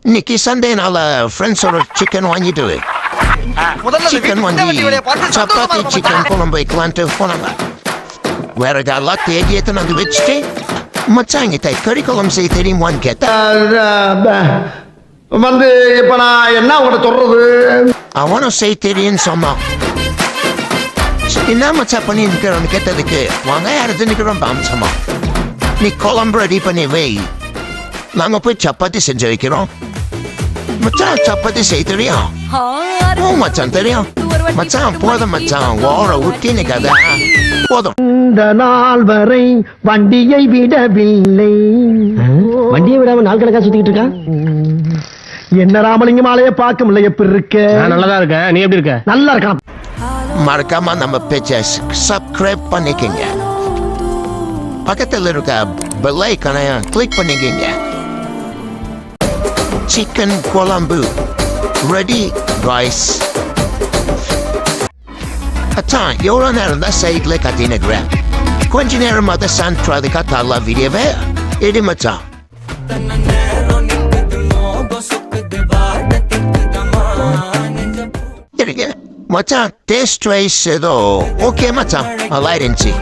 இன்னைக்கு சண்டேனால ஃப்ரெண்ட்ஸோட சிக்கன் வாங்கிட்டு சிக்கன் வாங்கி சப்பாத்தி சிக்கன் குழம்பு வைக்கலான்ட்டு போனாங்க. வேற ஏதாவது தேடி எத்தனை அது வச்சுட்டு மச்சாங்க கறி குழம்பு செய்ய தெரியுமான்னு கேட்டேன். வந்து இப்ப நான் என்ன உங்கள்கிட்ட சொல்றது? அவனும் செய்ய தெரியும்னு சொன்னான். என்ன மச்சா பண்ணி நிற்கிறோன்னு கேட்டதுக்கு வாங்க யாரும் நிற்கிறோம் பாம்சமா நீ குழம்பு ரெடி பண்ணி வை, நாங்க போய் சப்பாத்தி செஞ்சு வைக்கிறோம். மச்சான் சப்பாத்தி செய்ய தெரியும்? ஓ மச்சான் தெரியும். மச்சான் போதும் மச்சான், ஓர ஊட்டின்னு கதை போதும். இந்த நாள் வரை வண்டியை விடவில்லை. வண்டியை விடாம நாள் கணக்கா சுத்திக்கிட்டு இருக்கான். என்ன ராமலிங்கம் ஆலைய பார்க்க முடியல. எப்படி இருக்க? நல்லதா இருக்க. நீ எப்படி இருக்க? நல்லா இருக்கான். மறக்காம நம்ம பேச்ச சப்ஸ்கிரைப் பண்ணிக்கங்க, பக்கத்தில் இருக்க பெல் ஐகானை கிளிக் பண்ணிக்கங்க. சிக்கன் குழம்பு ரெடி காய்ஸ். அச்சான் எவ்வளோ நேரம் தான் சைட்ல கத்தினுக்கிறேன், கொஞ்ச நேரம் அதை சான்றதுக்கா தரல வீடியோவே எடி மச்சான். மச்சான் டேஸ்ட் வைஸ் ஏதோ ஓகே மச்சான், நல்லா இருந்துச்சு.